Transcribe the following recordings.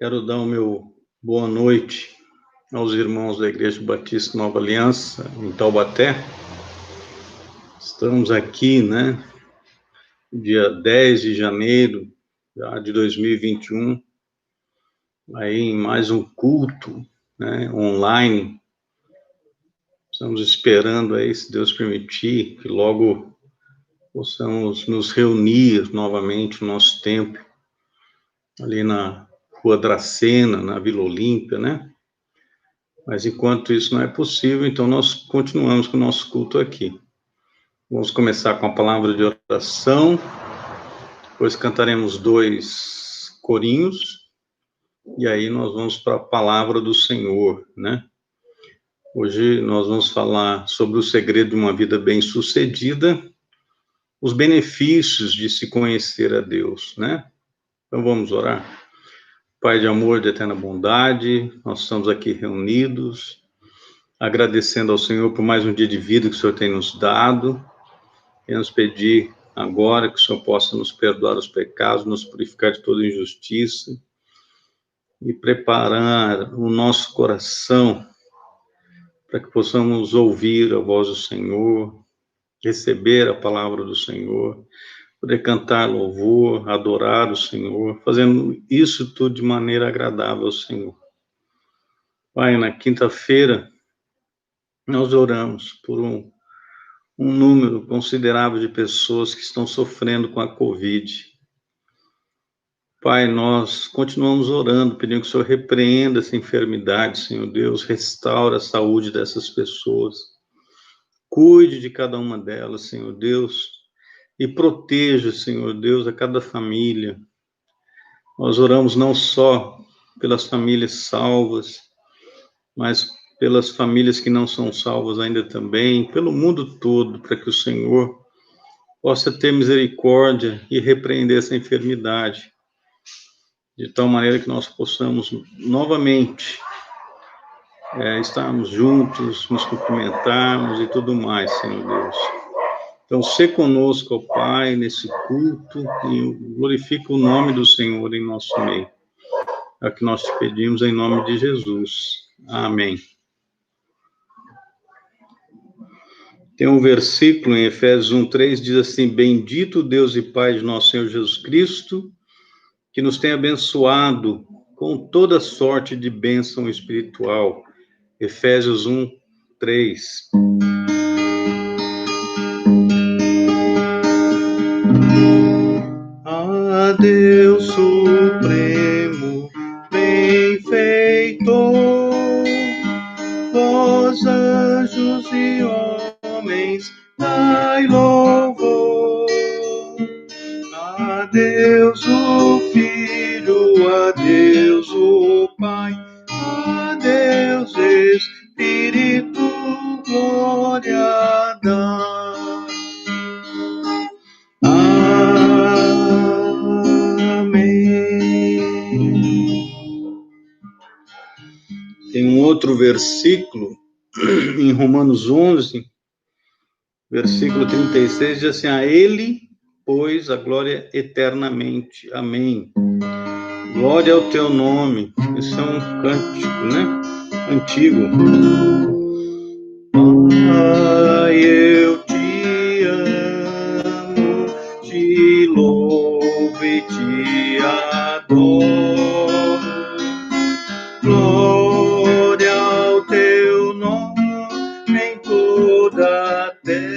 Quero dar o meu boa noite aos irmãos da Igreja Batista Nova Aliança, em Taubaté. Estamos aqui, dia 10 de janeiro já de 2021, aí em mais um culto, online. Estamos esperando aí, se Deus permitir, que logo possamos nos reunir novamente no nosso templo, ali na Rua Dracena, na Vila Olímpia, Mas enquanto isso não é possível, então nós continuamos com o nosso culto aqui. Vamos começar com a palavra de oração, depois cantaremos 2 corinhos, e aí nós vamos para a palavra do Senhor, Hoje nós vamos falar sobre o segredo de uma vida bem-sucedida, os benefícios de se conhecer a Deus, Então vamos orar. Pai de amor, de eterna bondade, nós estamos aqui reunidos, agradecendo ao Senhor por mais um dia de vida que o Senhor tem nos dado. Queremos pedir agora que o Senhor possa nos perdoar os pecados, nos purificar de toda injustiça e preparar o nosso coração para que possamos ouvir a voz do Senhor, receber a palavra do Senhor, poder cantar louvor, adorar o Senhor, fazendo isso tudo de maneira agradável ao Senhor. Pai, na quinta-feira, nós oramos por um número considerável de pessoas que estão sofrendo com a Covid. Pai, nós continuamos orando, pedindo que o Senhor repreenda essa enfermidade, Senhor Deus, restaure a saúde dessas pessoas, cuide de cada uma delas, Senhor Deus, e proteja, Senhor Deus, a cada família. Nós oramos não só pelas famílias salvas, mas pelas famílias que não são salvas ainda também, pelo mundo todo, para que o Senhor possa ter misericórdia e repreender essa enfermidade, de tal maneira que nós possamos novamente estarmos juntos, nos cumprimentarmos e tudo mais, Senhor Deus. Então, se conosco, ó Pai, nesse culto, e glorifica o nome do Senhor em nosso meio. É o que nós te pedimos em nome de Jesus. Amém. Tem um versículo em Efésios 1:3, diz assim: Bendito Deus e Pai de nosso Senhor Jesus Cristo, que nos tem abençoado com toda sorte de bênção espiritual. Efésios 1:3. A Deus Supremo, benfeitor, vós anjos e homens, dai louvor. A Deus o Filho, a Deus o Pai, a Deus Espírito, glória dá. Amém. Tem um outro versículo em Romanos 11, versículo 36, diz assim: a Ele, pois, a glória eternamente. Amém. Glória ao teu nome. Isso é um cântico, antigo. Pai, eu te amo, te louvo e te adoro. Glória ao teu nome em toda a terra.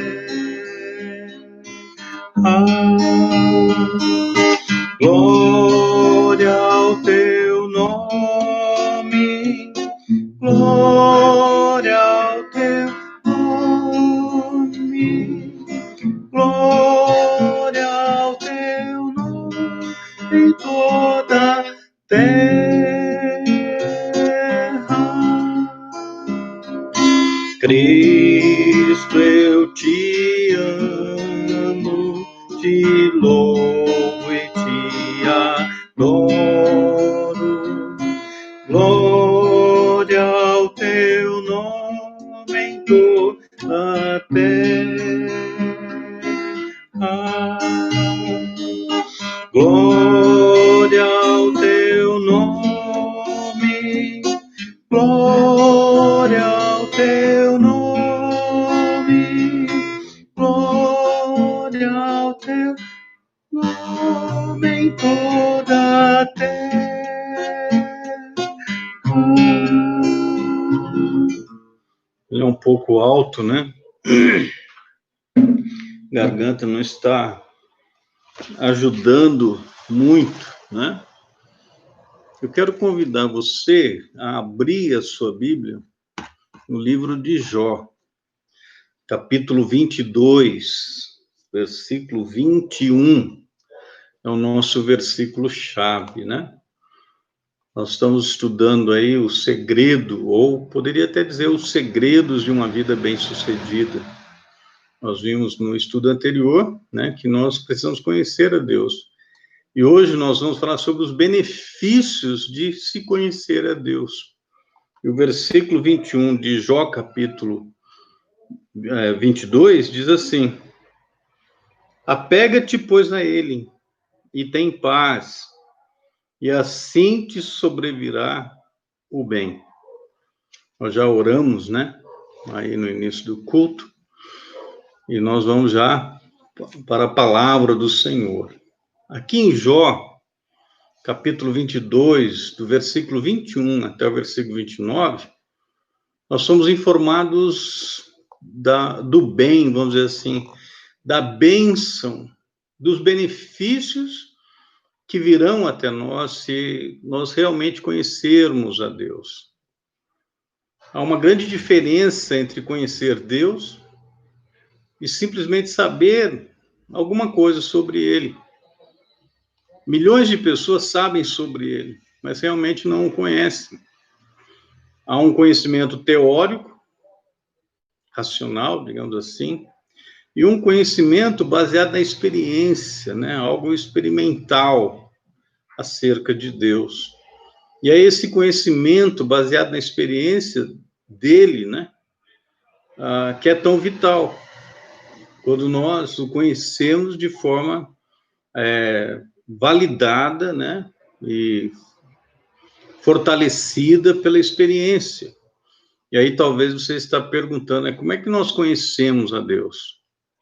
Glória ao teu nome, glória ao teu nome, glória ao teu nome em toda a terra. Cristo, eu te amo, te louvo e te adoro. Glória ao teu nome em toda a terra. Glória ao teu nome, em toda a terra. Ele é um pouco alto, né? Garganta não está ajudando muito, né? Eu quero convidar você a abrir a sua Bíblia no livro de Jó, capítulo 22, versículo 21, é o nosso versículo-chave, né? Nós estamos estudando aí o segredo, ou poderia até dizer os segredos de uma vida bem-sucedida. Nós vimos no estudo anterior, né, que nós precisamos conhecer a Deus. E hoje nós vamos falar sobre os benefícios de se conhecer a Deus. E o versículo 21 de Jó, capítulo 22, diz assim: apega-te, pois, a ele, e tem paz, e assim te sobrevirá o bem. Nós já oramos, né, aí no início do culto, e nós vamos já para a palavra do Senhor. Aqui em Jó, capítulo 22, do versículo 21 até o versículo 29, nós somos informados do bem, vamos dizer assim, da bênção, dos benefícios que virão até nós se nós realmente conhecermos a Deus. Há uma grande diferença entre conhecer Deus e simplesmente saber alguma coisa sobre Ele. Milhões de pessoas sabem sobre Ele, mas realmente não o conhecem. Há um conhecimento teórico, racional, digamos assim, e um conhecimento baseado na experiência, né? Algo experimental acerca de Deus. E é esse conhecimento baseado na experiência dele, né? Que é tão vital. Quando nós o conhecemos de forma validada, né? E fortalecida pela experiência. E aí talvez você está perguntando, como é que nós conhecemos a Deus?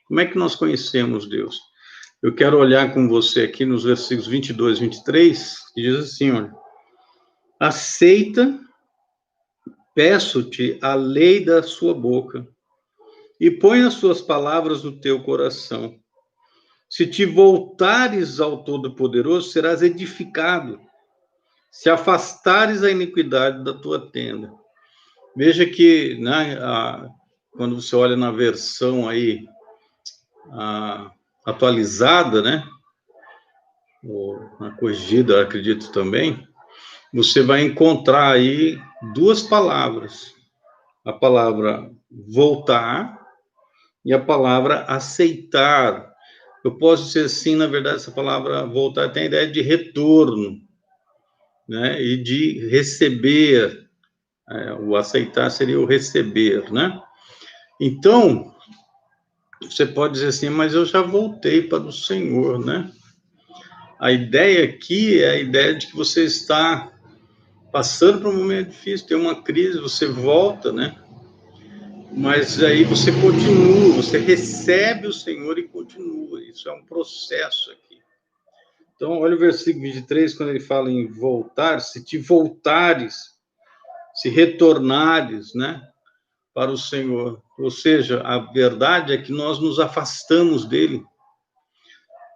Como é que nós conhecemos Deus? Eu quero olhar com você aqui nos versículos 22 e 23, que diz assim, olha: aceita, peço-te a lei da sua boca, e põe as suas palavras no teu coração. Se te voltares ao Todo-Poderoso, serás edificado. Se afastares a iniquidade da tua tenda. Veja que, né, quando você olha na versão aí atualizada, né, ou na corrigida, acredito também, você vai encontrar aí duas palavras: a palavra voltar e a palavra aceitar. Eu posso dizer assim, na verdade, essa palavra voltar tem a ideia de retorno, né, e de receber. O aceitar seria o receber, né? Então, você pode dizer assim, mas eu já voltei para o Senhor, né? A ideia aqui é a ideia de que você está passando por um momento difícil, tem uma crise, você volta, né? Mas aí você continua, você recebe o Senhor e continua. Isso é um processo aqui. Então, olha o versículo 23, quando ele fala em voltar: se te voltares, se retornares, né, para o Senhor. Ou seja, a verdade é que nós nos afastamos dele.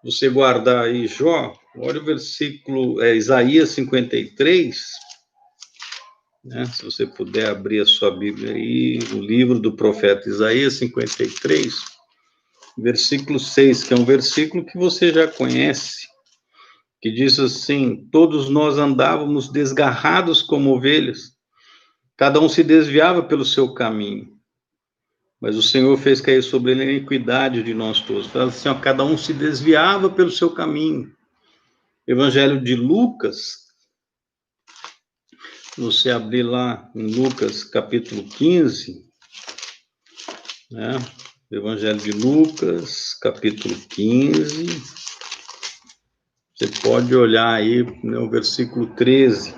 Você guardar aí Jó, olha o versículo, Isaías 53, né? Se você puder abrir a sua Bíblia aí, o livro do profeta Isaías 53, versículo 6, que é um versículo que você já conhece, que diz assim: todos nós andávamos desgarrados como ovelhas, cada um se desviava pelo seu caminho, mas o Senhor fez cair sobre ele a iniquidade de nós todos. Fala assim, cada um se desviava pelo seu caminho. Evangelho de Lucas, você abrir lá em Lucas capítulo 15, né? Evangelho de Lucas, capítulo 15, você pode olhar aí no versículo 13,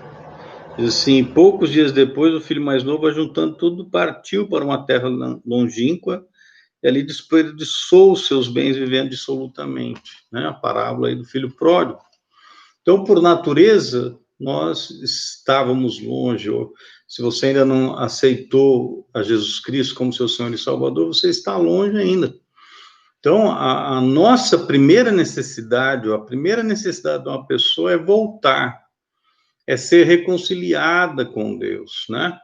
diz assim: poucos dias depois, o filho mais novo, ajuntando tudo, partiu para uma terra longínqua, e ali desperdiçou os seus bens vivendo dissolutamente, né? A parábola aí do filho pródigo. Então, por natureza, nós estávamos longe, ou se você ainda não aceitou a Jesus Cristo como seu Senhor e Salvador, você está longe ainda. Então, a nossa primeira necessidade, ou a primeira necessidade de uma pessoa é voltar, é ser reconciliada com Deus, né?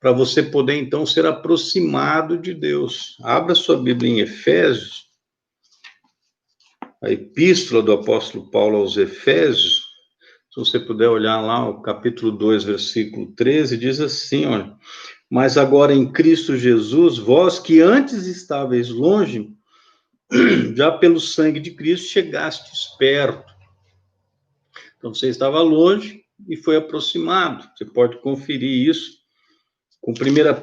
Para você poder, então, ser aproximado de Deus. Abra sua Bíblia em Efésios, a epístola do apóstolo Paulo aos Efésios. Se você puder olhar lá, o capítulo 2, versículo 13, diz assim, olha: mas agora em Cristo Jesus, vós que antes estáveis longe, já pelo sangue de Cristo chegastes perto. Então você estava longe e foi aproximado. Você pode conferir isso com 1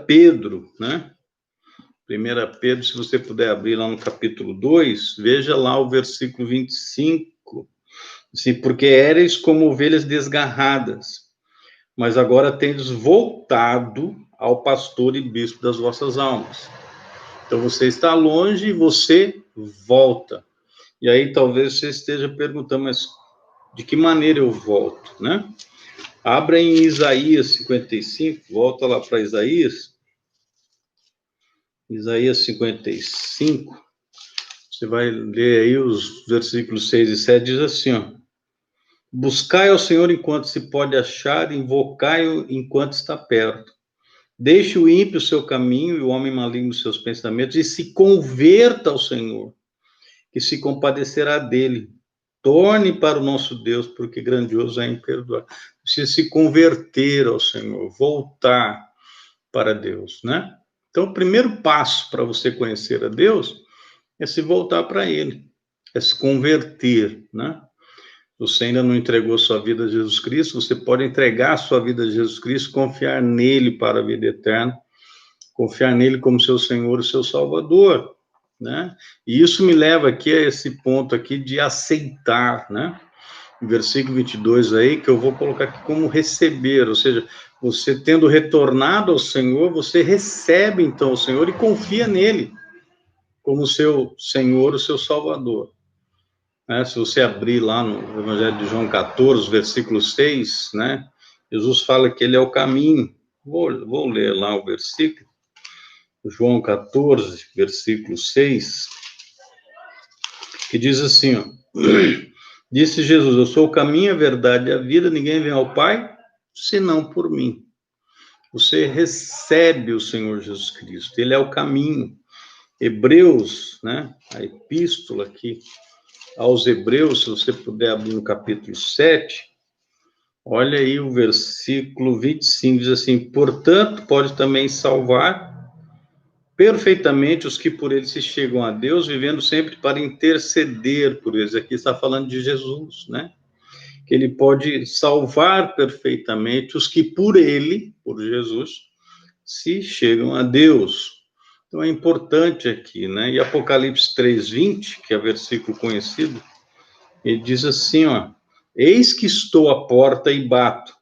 Pedro, né? 1 Pedro, se você puder abrir lá no capítulo 2, veja lá o versículo 25. Assim, porque éreis como ovelhas desgarradas, mas agora tendes voltado ao pastor e bispo das vossas almas. Então você está longe e você volta. E aí talvez você esteja perguntando, mas de que maneira eu volto, né? Abra em Isaías 55, volta lá para Isaías 55, você vai ler aí os versículos 6 e 7, diz assim, ó: buscai ao Senhor enquanto se pode achar, invocai-o enquanto está perto. Deixe o ímpio o seu caminho e o homem maligno os seus pensamentos, e se converta ao Senhor, que se compadecerá dele. Torne para o nosso Deus, porque grandioso é imperdoável. Precisa se converter ao Senhor, voltar para Deus, né? Então, o primeiro passo para você conhecer a Deus é se voltar para Ele, é se converter, né? Você ainda não entregou sua vida a Jesus Cristo, você pode entregar sua vida a Jesus Cristo, confiar nele para a vida eterna, confiar nele como seu Senhor e seu Salvador, né? E isso me leva aqui a esse ponto aqui de aceitar, né? Versículo 22 aí, que eu vou colocar aqui como receber, ou seja, você tendo retornado ao Senhor, você recebe então o Senhor e confia nele como seu Senhor, o seu Salvador. Né? Se você abrir lá no Evangelho de João 14, versículo 6, né? Jesus fala que ele é o caminho. Vou ler lá o versículo. João 14, versículo 6, que diz assim, ó: disse Jesus, eu sou o caminho, a verdade e a vida, ninguém vem ao Pai, senão por mim. Você recebe o Senhor Jesus Cristo, ele é o caminho. Hebreus, né, a epístola aqui aos Hebreus, se você puder abrir no capítulo 7, olha aí o versículo 25, diz assim, portanto, pode também salvar perfeitamente os que por ele se chegam a Deus, vivendo sempre para interceder por eles. Aqui está falando de Jesus, né? Que ele pode salvar perfeitamente os que por ele, por Jesus, se chegam a Deus. Então é importante aqui, né? E Apocalipse 3:20, que é o versículo conhecido, ele diz assim, ó: eis que estou à porta e bato.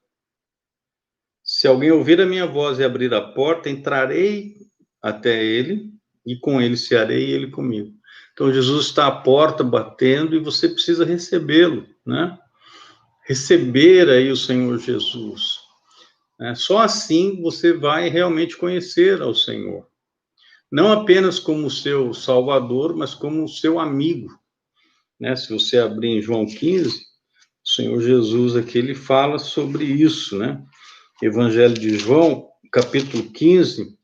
Se alguém ouvir a minha voz e abrir a porta, entrarei até ele, e com ele cearei e ele comigo. Então, Jesus está à porta batendo e você precisa recebê-lo, né? Receber aí o Senhor Jesus. Né? Só assim você vai realmente conhecer ao Senhor. Não apenas como seu Salvador, mas como seu amigo. Né? Se você abrir em João 15, o Senhor Jesus aqui, ele fala sobre isso, né? Evangelho de João, capítulo 15,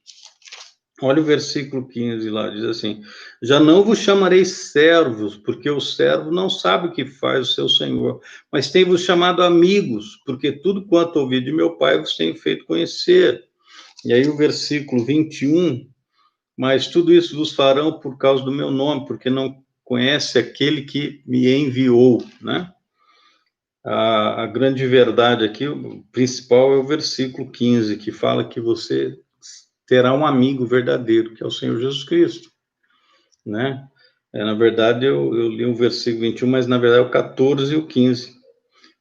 olha o versículo 15 lá, diz assim, já não vos chamarei servos, porque o servo não sabe o que faz o seu senhor, mas tenho-vos chamado amigos, porque tudo quanto ouvi de meu Pai vos tenho feito conhecer. E aí o versículo 21, mas tudo isso vos farão por causa do meu nome, porque não conhece aquele que me enviou, né? A grande verdade aqui, o principal é o versículo 15, que fala que você terá um amigo verdadeiro, que é o Senhor Jesus Cristo, né? Na verdade, eu li o versículo 21, mas na verdade é o 14 e o 15.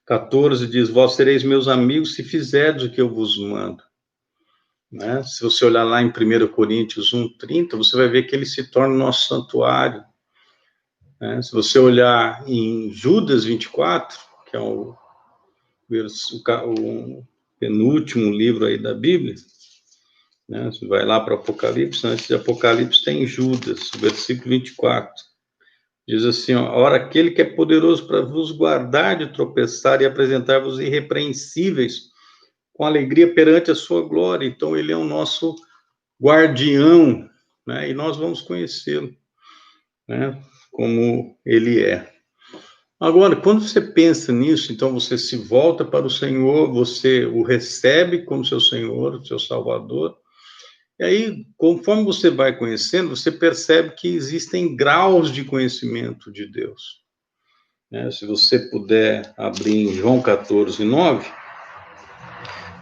14 diz, vós sereis meus amigos se fizerdes o que eu vos mando. Né? Se você olhar lá em 1 Coríntios 1:30, você vai ver que ele se torna o nosso santuário. Né? Se você olhar em Judas 24, que é o o penúltimo livro aí da Bíblia, né? Você vai lá para Apocalipse, antes de Apocalipse tem Judas, versículo 24. Diz assim, ó, ora, aquele que é poderoso para vos guardar de tropeçar e apresentar-vos irrepreensíveis com alegria perante a sua glória. Então, ele é o nosso guardião, né? E nós vamos conhecê-lo, né? Como ele é. Agora, quando você pensa nisso, então você se volta para o Senhor, você o recebe como seu Senhor, seu Salvador. E aí, conforme você vai conhecendo, você percebe que existem graus de conhecimento de Deus, né? Se você puder abrir em João 14, 9,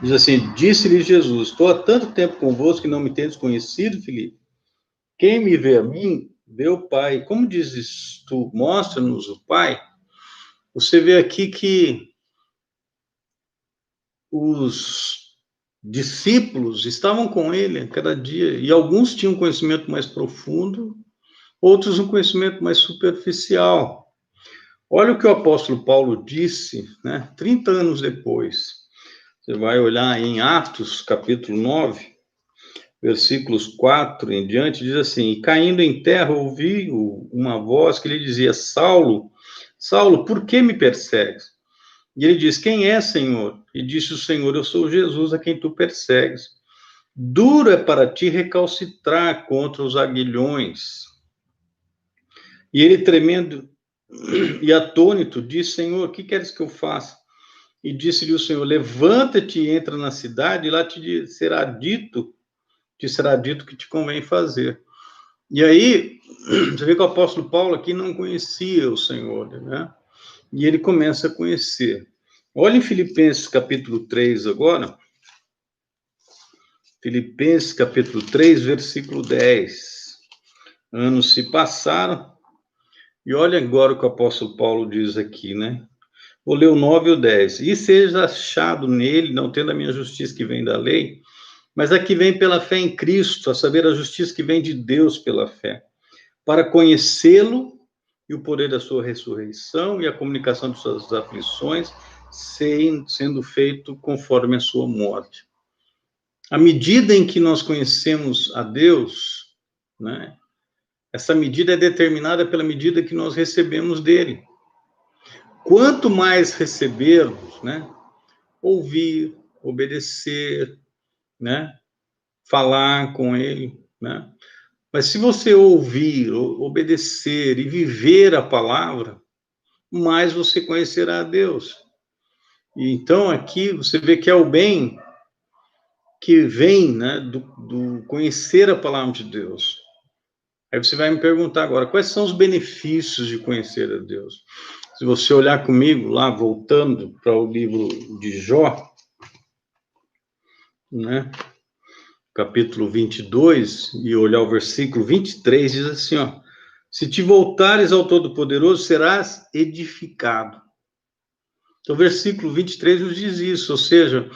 diz assim, disse-lhe Jesus, estou há tanto tempo convosco que não me tendes conhecido, Filipe? Quem me vê a mim, vê o Pai. Como dizes tu, mostra-nos o Pai. Você vê aqui que os discípulos estavam com ele a cada dia, e alguns tinham um conhecimento mais profundo, outros um conhecimento mais superficial. Olha o que o apóstolo Paulo disse, né, 30 anos depois. Você vai olhar em Atos, capítulo 9, versículos 4 em diante, diz assim, e caindo em terra, ouvi uma voz que lhe dizia, Saulo, Saulo, por que me persegues? E ele diz, quem é, Senhor? E disse o Senhor, eu sou Jesus a quem tu persegues. Duro é para ti recalcitrar contra os aguilhões. E ele, tremendo e atônito, disse, Senhor, o que queres que eu faça? E disse-lhe o Senhor, levanta-te e entra na cidade, e lá te será dito o que te convém fazer. E aí, você vê que o apóstolo Paulo aqui não conhecia o Senhor, né? E ele começa a conhecer. Olha em Filipenses capítulo 3 agora. Filipenses capítulo 3, versículo 10. Anos se passaram, e olha agora o que o apóstolo Paulo diz aqui, né? Vou ler o 9 e o 10. E seja achado nele, não tendo a minha justiça que vem da lei, mas a que vem pela fé em Cristo, a saber, a justiça que vem de Deus pela fé, para conhecê-lo e o poder da sua ressurreição e a comunicação de suas aflições, sendo feito conforme a sua morte. À medida em que nós conhecemos a Deus, né, essa medida é determinada pela medida que nós recebemos dele. Quanto mais recebermos, né, ouvir, obedecer, né, falar com ele, né? Mas se você ouvir, obedecer e viver a palavra, mais você conhecerá a Deus. E então aqui você vê que é o bem que vem, né, do conhecer a palavra de Deus. Aí você vai me perguntar agora, quais são os benefícios de conhecer a Deus? Se você olhar comigo lá, voltando para o livro de Jó, né, capítulo 22, e olhar o versículo 23, diz assim, ó, se te voltares ao Todo-Poderoso, serás edificado. Então, o versículo 23 nos diz isso, ou seja,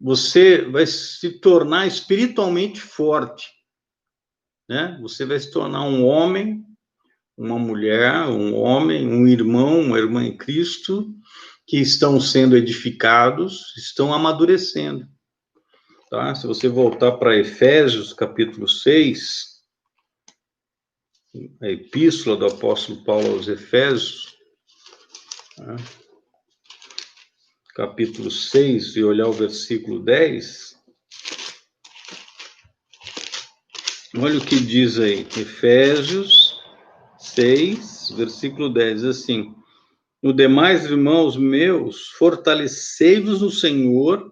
você vai se tornar espiritualmente forte, né? Você vai se tornar um homem, uma mulher, um homem, um irmão, uma irmã em Cristo, que estão sendo edificados, estão amadurecendo. Tá? Se você voltar para Efésios, capítulo 6, a epístola do apóstolo Paulo aos Efésios, tá? Capítulo 6, e olhar o versículo 10, olha o que diz aí, Efésios 6, versículo 10, assim, no demais, irmãos meus, fortalecei-vos no Senhor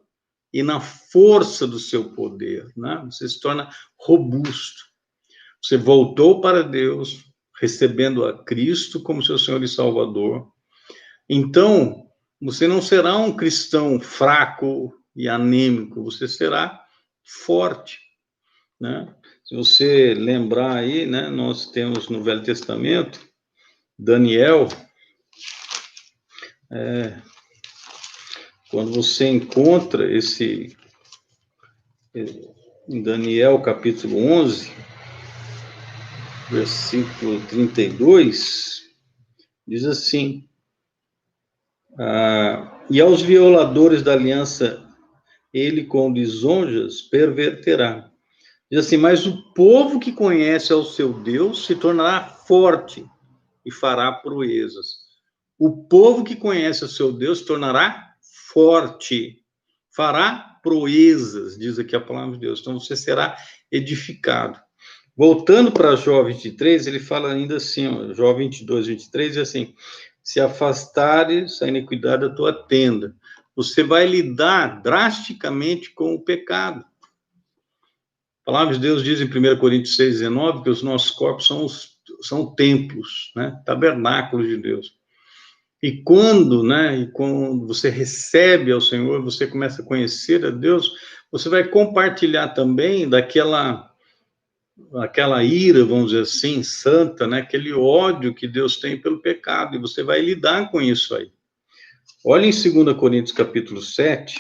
e na força do seu poder, né? Você se torna robusto. Você voltou para Deus, recebendo a Cristo como seu Senhor e Salvador. Então, você não será um cristão fraco e anêmico, você será forte, né? Se você lembrar aí, né, nós temos no Velho Testamento, Daniel, quando você encontra em Daniel capítulo 11, versículo 32, diz assim, E aos violadores da aliança, ele com lisonjas perverterá. Diz assim, mas o povo que conhece ao seu Deus se tornará forte e fará proezas. O povo que conhece o seu Deus se tornará forte, fará proezas, diz aqui a palavra de Deus. Então você será edificado. Voltando para Jó 23, ele fala ainda assim, ó, Jó 22, 23, diz assim, se afastares a iniquidade da tua tenda, você vai lidar drasticamente com o pecado. A palavra de Deus diz em 1 Coríntios 6, 19, que os nossos corpos são templos, né? Tabernáculos de Deus. E quando você recebe ao Senhor, você começa a conhecer a Deus, você vai compartilhar também daquela ira, vamos dizer assim, santa, né? Aquele ódio que Deus tem pelo pecado, e você vai lidar com isso aí. Olha em 2 Coríntios capítulo 7,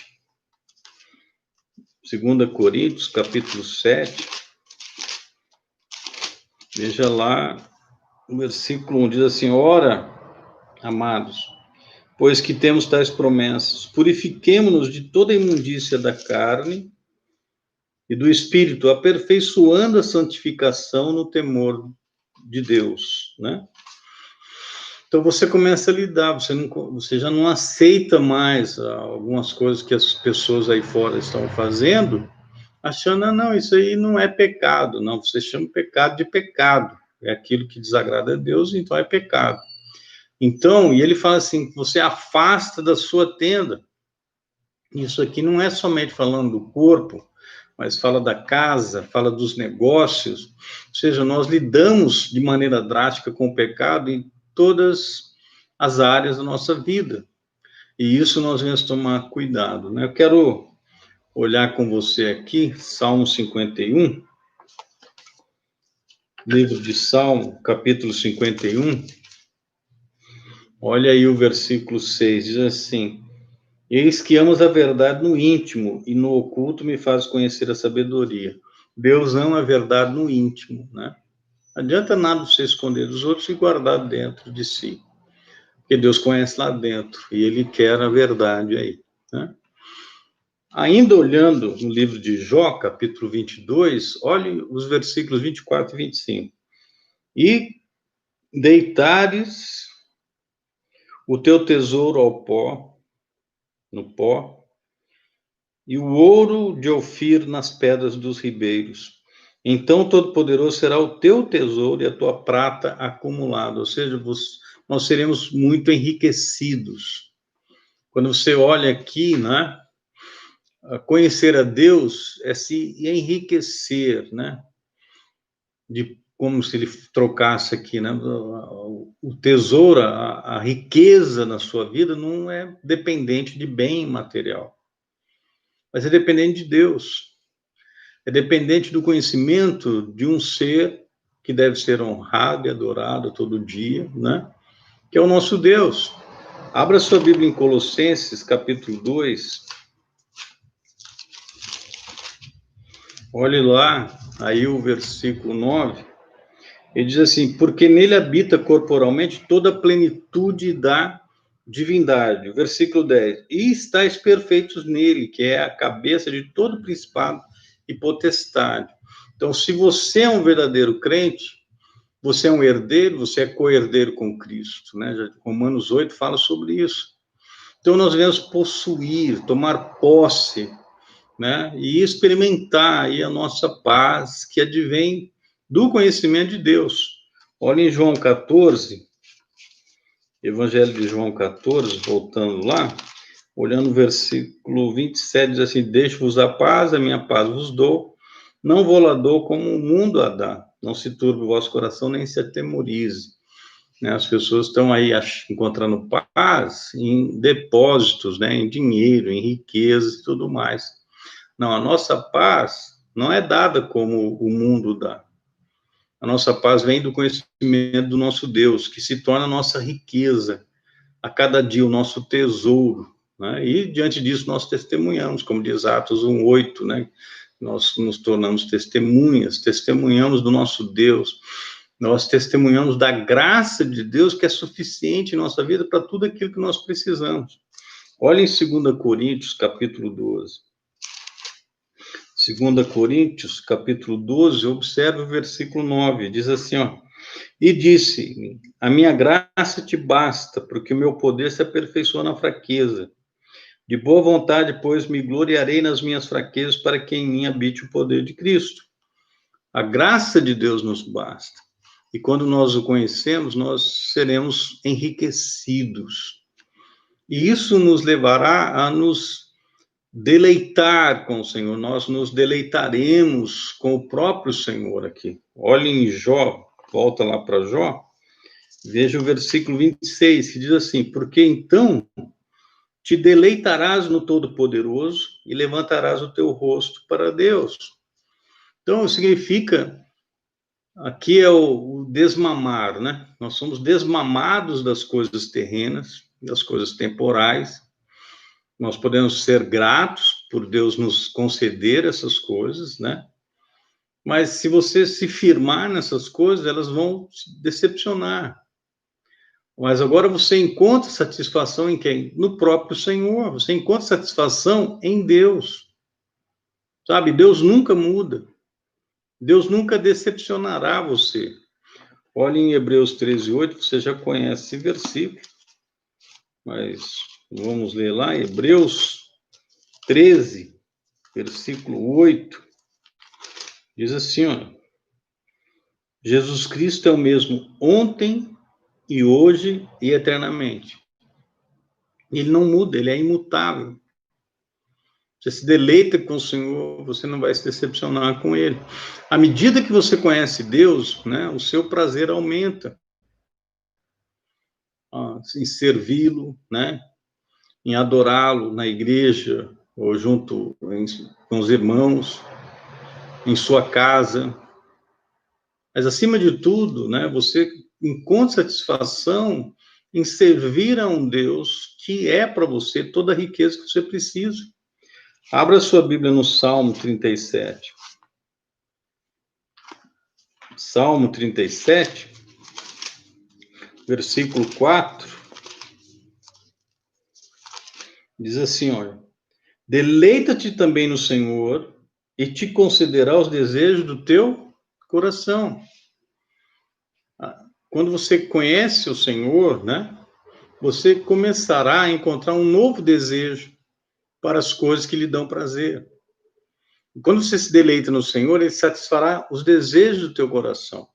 2 Coríntios capítulo 7, veja lá, o versículo 1 diz assim, ora, amados, pois que temos tais promessas, purifiquemo-nos de toda imundícia da carne e do Espírito, aperfeiçoando a santificação no temor de Deus, né? Então você começa a lidar, você já não aceita mais algumas coisas que as pessoas aí fora estão fazendo, achando, não, isso aí não é pecado, não, você chama pecado de pecado, é aquilo que desagrada a Deus, então é pecado. Então, e ele fala assim, você afasta da sua tenda. Isso aqui não é somente falando do corpo, mas fala da casa, fala dos negócios, ou seja, nós lidamos de maneira drástica com o pecado em todas as áreas da nossa vida. E isso nós devemos tomar cuidado, né? Eu quero olhar com você aqui, Salmo 51, livro de Salmo, capítulo 51. Olha aí o versículo 6, diz assim, eis que amas a verdade no íntimo, e no oculto me faz conhecer a sabedoria. Deus ama a verdade no íntimo, né? Não adianta nada você esconder dos outros e guardar dentro de si. Porque Deus conhece lá dentro, e Ele quer a verdade aí, né? Ainda olhando no livro de Jó, capítulo 22, olhe os versículos 24 e 25. E deitares o teu tesouro ao pó, no pó, e o ouro de Ofir nas pedras dos ribeiros. Então o Todo-Poderoso será o teu tesouro e a tua prata acumulada. Ou seja, nós seremos muito enriquecidos. Quando você olha aqui, né? Conhecer a Deus é se enriquecer, né? Como se ele trocasse aqui, né? O tesouro, a riqueza na sua vida não é dependente de bem material, mas é dependente de Deus. É dependente do conhecimento de um ser que deve ser honrado e adorado todo dia, né? Que é o nosso Deus. Abra sua Bíblia em Colossenses, capítulo 2. Olhe lá, aí o versículo 9. Ele diz assim, porque nele habita corporalmente toda a plenitude da divindade. O versículo 10. E estáis perfeitos nele, que é a cabeça de todo principado e potestade. Então, se você é um verdadeiro crente, você é um herdeiro, você é co-herdeiro com Cristo, né? Romanos 8 fala sobre isso. Então, nós devemos possuir, tomar posse, né? E experimentar aí a nossa paz que advém do conhecimento de Deus. Olha em João 14, Evangelho de João 14, voltando lá, olhando o versículo 27, diz assim, deixo-vos a paz, a minha paz vos dou, não vou lá dou como o mundo a dá, não se turbe o vosso coração, nem se atemorize. Né? As pessoas estão aí encontrando paz em depósitos, né? Em dinheiro, em riquezas e tudo mais. Não, a nossa paz não é dada como o mundo dá. A nossa paz vem do conhecimento do nosso Deus, que se torna a nossa riqueza, a cada dia o nosso tesouro, né? E diante disso nós testemunhamos, como diz Atos 1:8, né? Nós nos tornamos testemunhamos do nosso Deus, nós testemunhamos da graça de Deus que é suficiente em nossa vida para tudo aquilo que nós precisamos. Olha em 2 Coríntios, capítulo 12. 2 Coríntios, capítulo 12, observe o versículo 9, diz assim, ó, e disse, a minha graça te basta, porque o meu poder se aperfeiçoa na fraqueza. De boa vontade, pois, me gloriarei nas minhas fraquezas, para que em mim habite o poder de Cristo. A graça de Deus nos basta. E quando nós o conhecemos, nós seremos enriquecidos. E isso nos levará a nos deleitar com o Senhor. Nós nos deleitaremos com o próprio Senhor aqui. Olhe em Jó, volta lá para Jó, veja o versículo 26, que diz assim, porque então te deleitarás no Todo-Poderoso e levantarás o teu rosto para Deus. Então, significa, aqui é o desmamar, né? Nós somos desmamados das coisas terrenas, das coisas temporais. Nós podemos ser gratos por Deus nos conceder essas coisas, né? Mas se você se firmar nessas coisas, elas vão te decepcionar. Mas agora você encontra satisfação em quem? No próprio Senhor. Você encontra satisfação em Deus. Sabe? Deus nunca muda. Deus nunca decepcionará você. Olhe em Hebreus 13:8, você já conhece esse versículo, mas vamos ler lá, Hebreus 13, versículo 8, diz assim, ó, Jesus Cristo é o mesmo ontem e hoje e eternamente. Ele não muda, ele é imutável. Você se deleita com o Senhor, você não vai se decepcionar com Ele. À medida que você conhece Deus, né, o seu prazer aumenta em servi-lo, né, em adorá-lo na igreja, ou junto com os irmãos, em sua casa. Mas, acima de tudo, né, você encontra satisfação em servir a um Deus que é para você toda a riqueza que você precisa. Abra sua Bíblia no Salmo 37. Salmo 37, versículo 4, diz assim, olha, deleita-te também no Senhor e te concederá os desejos do teu coração. Quando você conhece o Senhor, né, você começará a encontrar um novo desejo para as coisas que lhe dão prazer. Quando você se deleita no Senhor, Ele satisfará os desejos do teu coração,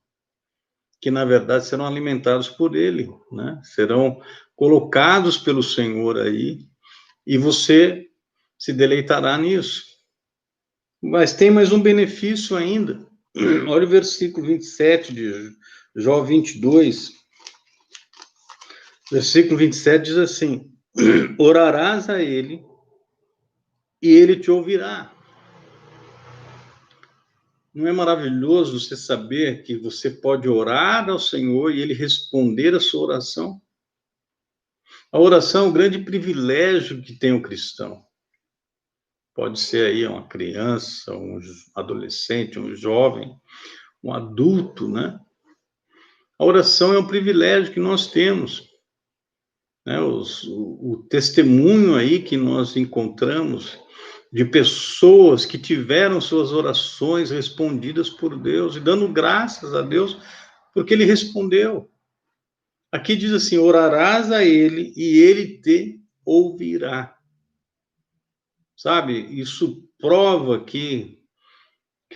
que na verdade serão alimentados por Ele, né? Serão colocados pelo Senhor aí, e você se deleitará nisso. Mas tem mais um benefício ainda. Olha o versículo 27 de Jó 22. Versículo 27 diz assim, orarás a Ele e Ele te ouvirá. Não é maravilhoso você saber que você pode orar ao Senhor e Ele responder a sua oração? A oração é um grande privilégio que tem o cristão. Pode ser aí uma criança, um adolescente, um jovem, um adulto, né? A oração é um privilégio que nós temos. Né? O testemunho aí que nós encontramos de pessoas que tiveram suas orações respondidas por Deus e dando graças a Deus porque Ele respondeu. Aqui diz assim, orarás a Ele e Ele te ouvirá. Sabe, isso prova que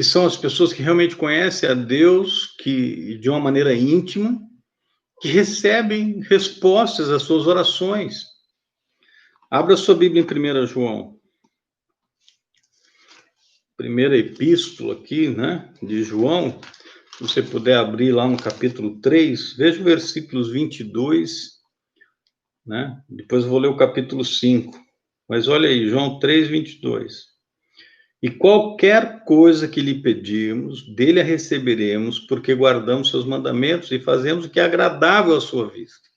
são as pessoas que realmente conhecem a Deus, que de uma maneira íntima, que recebem respostas às suas orações. Abra sua Bíblia em 1 João. Primeira epístola aqui, né, de João. Se você puder abrir lá no capítulo 3, veja os versículos 22, né? Depois eu vou ler o capítulo 5. Mas olha aí, João 3, 22. E qualquer coisa que lhe pedirmos, dele a receberemos, porque guardamos seus mandamentos e fazemos o que é agradável à sua vista.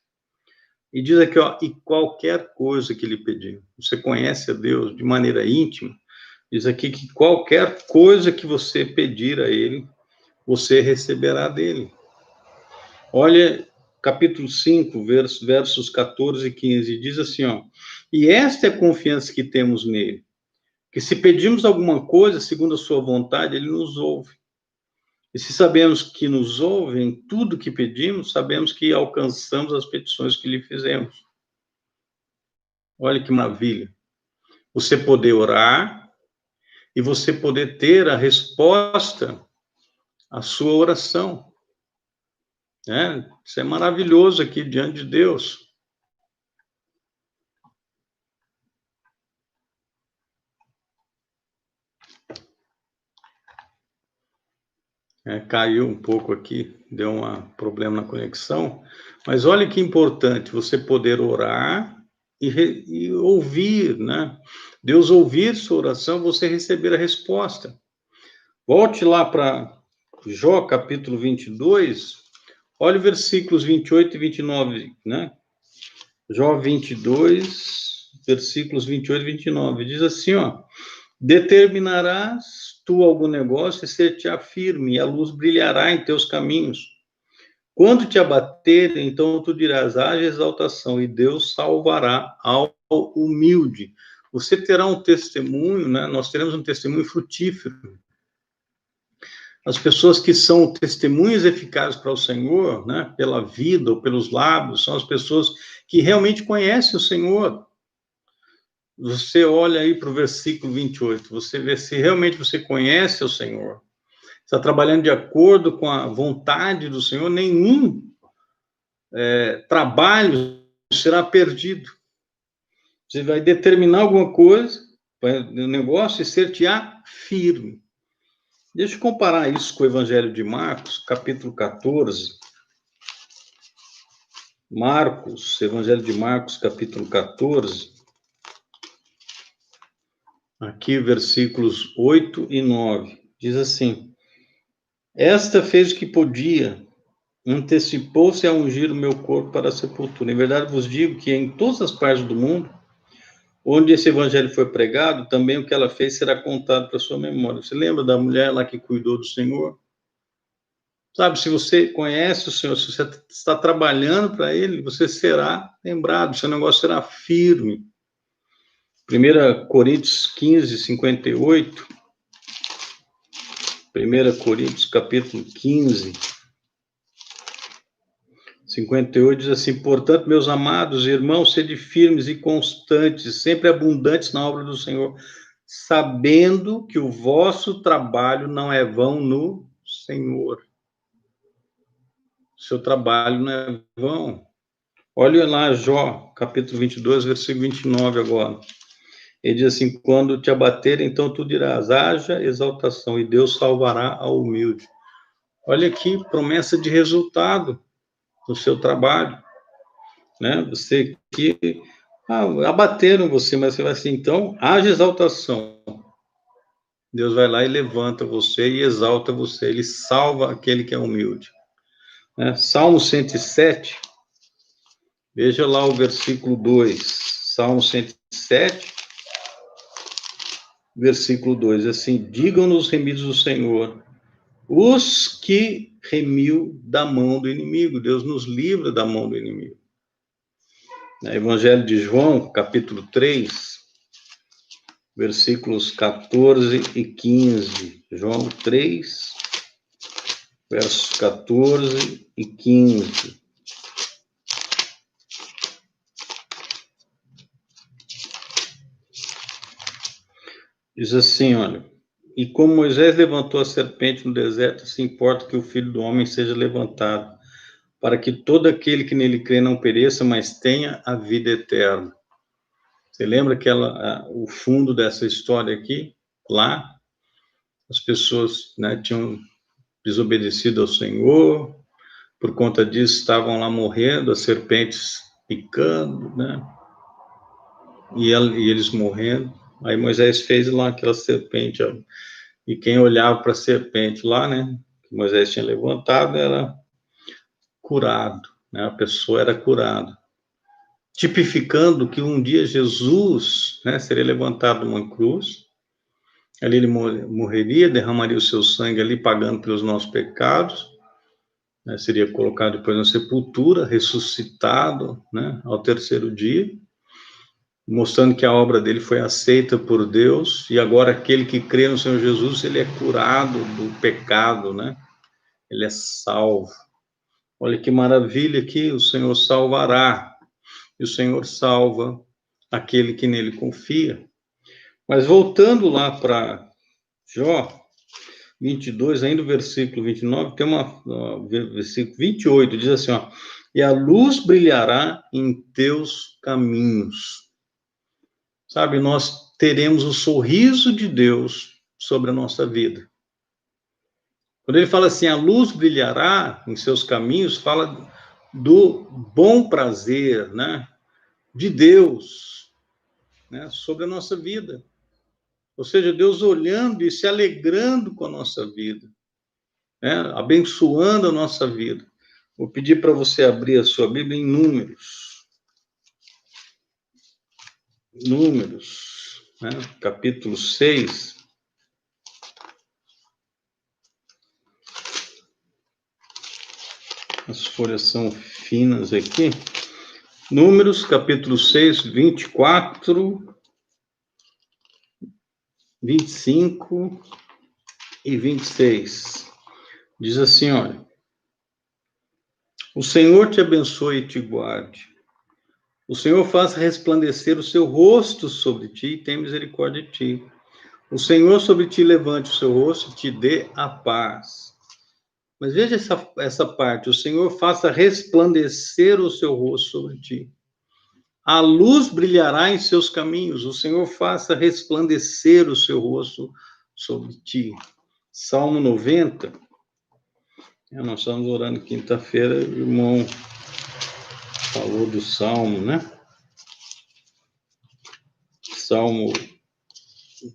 E diz aqui, ó, e qualquer coisa que lhe pedirmos. Você conhece a Deus de maneira íntima, diz aqui que qualquer coisa que você pedir a ele, você receberá dele. Olha capítulo 5, versos 14 e 15, diz assim, ó, e esta é a confiança que temos nele, que se pedimos alguma coisa segundo a sua vontade, ele nos ouve. E se sabemos que nos ouve em tudo que pedimos, sabemos que alcançamos as petições que lhe fizemos. Olha que maravilha. Você poder orar e você poder ter a resposta à sua oração. Isso é maravilhoso aqui diante de Deus. Caiu um pouco aqui, deu um problema na conexão, mas olha que importante você poder orar e ouvir, né? Deus ouvir sua oração, você receber a resposta. Volte lá para Jó, capítulo 22, olha os versículos 28 e 29, né? Jó 22, versículos 28 e 29, diz assim, ó, determinarás tu algum negócio e ser-te-á firme, e a luz brilhará em teus caminhos. Quando te abater, então tu dirás, haja exaltação, e Deus salvará ao humilde. Você terá um testemunho, né? Nós teremos um testemunho frutífero. As pessoas que são testemunhas eficazes para o Senhor, né? Pela vida ou pelos lábios, são as pessoas que realmente conhecem o Senhor. Você olha aí para o versículo 28, você vê se realmente você conhece o Senhor, está trabalhando de acordo com a vontade do Senhor, nenhum trabalho será perdido. Você vai determinar alguma coisa, o negócio, e ser-te-á firme. Deixa eu comparar isso com o Evangelho de Marcos, capítulo 14. Marcos, Evangelho de Marcos, capítulo 14. Aqui, versículos 8 e 9. Diz assim, esta fez o que podia, antecipou-se a ungir o meu corpo para a sepultura. Em verdade vos digo que em todas as partes do mundo, onde esse evangelho foi pregado, também o que ela fez será contado para sua memória. Você lembra da mulher lá que cuidou do Senhor? Sabe, se você conhece o Senhor, se você está trabalhando para Ele, você será lembrado, seu negócio será firme. 1 Coríntios 15, 58. 1 Coríntios, capítulo 15, 58, diz assim, portanto, meus amados irmãos, sede firmes e constantes, sempre abundantes na obra do Senhor, sabendo que o vosso trabalho não é vão no Senhor. Seu trabalho não é vão. Olha lá, Jó, capítulo 22, versículo 29 agora. Ele diz assim, quando te abaterem, então tu dirás, haja exaltação, e Deus salvará ao humilde. Olha aqui, promessa de resultado no seu trabalho, né? Você que abateram você, mas você vai assim, então, haja exaltação. Deus vai lá e levanta você e exalta você, ele salva aquele que é humilde. Né? Salmo 107, veja lá o versículo 2, Salmo 107, versículo 2, assim, digam-nos remidos do Senhor, os que remiu da mão do inimigo, Deus nos livra da mão do inimigo. Evangelho de João, capítulo 3, versículos 14 e 15. João 3, versos 14 e 15. Diz assim, olha, e como Moisés levantou a serpente no deserto, se importa que o Filho do Homem seja levantado, para que todo aquele que nele crê não pereça, mas tenha a vida eterna. Você lembra o fundo dessa história aqui? Lá, as pessoas, né, tinham desobedecido ao Senhor, por conta disso estavam lá morrendo, as serpentes picando, né? E eles morrendo. Aí Moisés fez lá aquela serpente, ó, e quem olhava para a serpente lá, né, que Moisés tinha levantado, era curado, né? A pessoa era curada, tipificando que um dia Jesus, né, seria levantado numa cruz, ali ele morreria, derramaria o seu sangue ali, pagando pelos nossos pecados, né, seria colocado depois na sepultura, ressuscitado, né, ao terceiro dia, mostrando que a obra dele foi aceita por Deus, e agora aquele que crê no Senhor Jesus, ele é curado do pecado, né? Ele é salvo. Olha que maravilha que o Senhor salvará, e o Senhor salva aquele que nele confia. Mas voltando lá para Jó 22, ainda o versículo 29, tem versículo 28, diz assim, ó, e a luz brilhará em teus caminhos. Sabe, nós teremos o sorriso de Deus sobre a nossa vida. Quando ele fala assim, a luz brilhará em seus caminhos, fala do bom prazer, né, de Deus, né, sobre a nossa vida. Ou seja, Deus olhando e se alegrando com a nossa vida, né, abençoando a nossa vida. Vou pedir para você abrir a sua Bíblia em Números. Números, né, capítulo 6. As folhas são finas aqui. Números, capítulo 6, 24, 25 e 26. Diz assim, olha. O Senhor te abençoe e te guarde. O Senhor faça resplandecer o seu rosto sobre ti e tenha misericórdia de ti. O Senhor sobre ti levante o seu rosto e te dê a paz. Mas veja essa parte. O Senhor faça resplandecer o seu rosto sobre ti. A luz brilhará em seus caminhos. O Senhor faça resplandecer o seu rosto sobre ti. Salmo 90. Nós estamos orando quinta-feira, o irmão falou do Salmo, né? Salmo,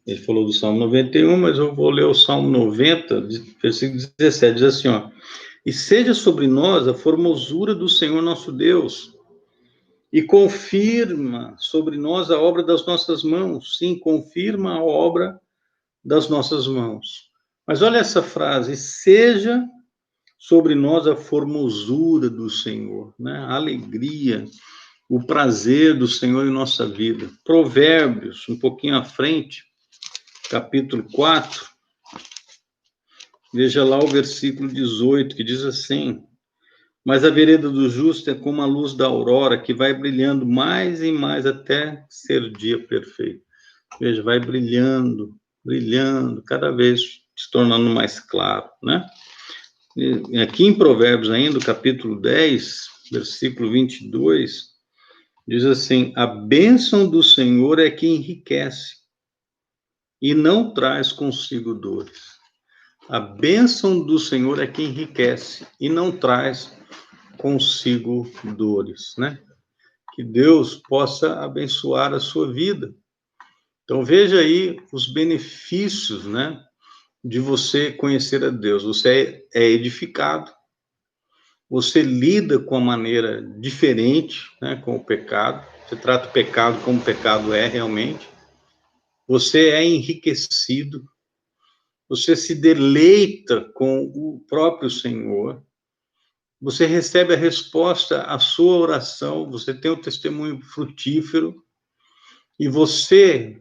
ele falou do Salmo 91, mas eu vou ler o Salmo 90, versículo 17, diz assim, ó, e seja sobre nós a formosura do Senhor nosso Deus, e confirma sobre nós a obra das nossas mãos, sim, confirma a obra das nossas mãos. Mas olha essa frase, seja sobre nós a formosura do Senhor, né? A alegria, o prazer do Senhor em nossa vida. Provérbios, um pouquinho à frente, capítulo 4, veja lá o versículo 18, que diz assim, mas a vereda do justo é como a luz da aurora, que vai brilhando mais e mais até ser dia perfeito. Veja, vai brilhando, brilhando, cada vez se tornando mais claro, né? E aqui em Provérbios ainda, capítulo 10, versículo 22, diz assim, a bênção do Senhor é que enriquece e não traz consigo dores. A bênção do Senhor é que enriquece e não traz consigo dores, né? Que Deus possa abençoar a sua vida. Então veja aí os benefícios, né, de você conhecer a Deus. Você é edificado, você lida com a maneira diferente, né, com o pecado. Você trata o pecado como o pecado é realmente. Você é enriquecido. Você se deleita com o próprio Senhor. Você recebe a resposta à sua oração. Você tem um testemunho frutífero. E você,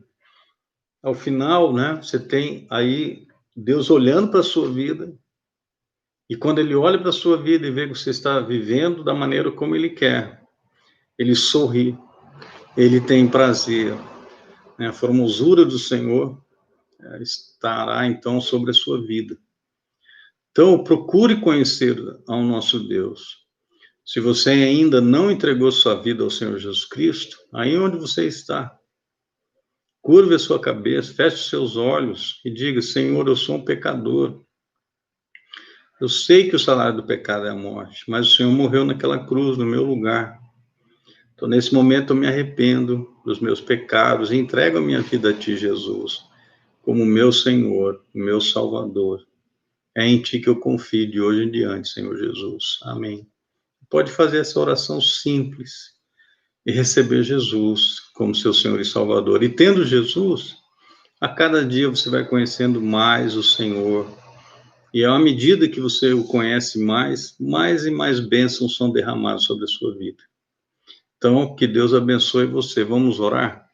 ao final, né, você tem aí Deus olhando para a sua vida. E quando Ele olha para a sua vida e vê que você está vivendo da maneira como Ele quer, Ele sorri. Ele tem prazer. Né? A formosura do Senhor estará, então, sobre a sua vida. Então, procure conhecer ao nosso Deus. Se você ainda não entregou sua vida ao Senhor Jesus Cristo, aí onde você está, curve a sua cabeça, feche os seus olhos e diga, Senhor, eu sou um pecador. Eu sei que o salário do pecado é a morte, mas o Senhor morreu naquela cruz, no meu lugar. Então, nesse momento, eu me arrependo dos meus pecados e entrego a minha vida a Ti, Jesus, como meu Senhor, meu Salvador. É em Ti que eu confio de hoje em diante, Senhor Jesus. Amém. Pode fazer essa oração simples e receber Jesus como seu Senhor e Salvador. E tendo Jesus, a cada dia você vai conhecendo mais o Senhor E à medida que você o conhece mais, mais e mais bênçãos são derramadas sobre a sua vida. Então, que Deus abençoe você. Vamos orar?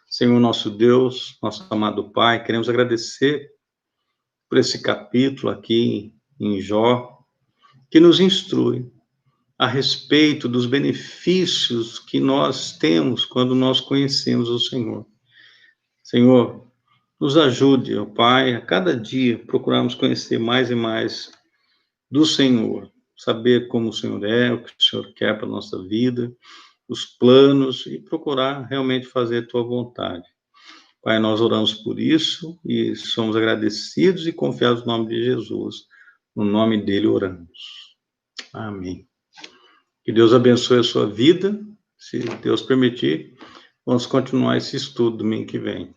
Senhor nosso Deus, nosso amado Pai, queremos agradecer por esse capítulo aqui em Jó, que nos instrui a respeito dos benefícios que nós temos quando nós conhecemos o Senhor. Senhor, nos ajude, ó Pai, a cada dia procurarmos conhecer mais e mais do Senhor, saber como o Senhor é, o que o Senhor quer para a nossa vida, os planos e procurar realmente fazer a tua vontade. Pai, nós oramos por isso e somos agradecidos e confiados no nome de Jesus. No nome dele oramos. Amém. Que Deus abençoe a sua vida. Se Deus permitir, vamos continuar esse estudo domingo que vem.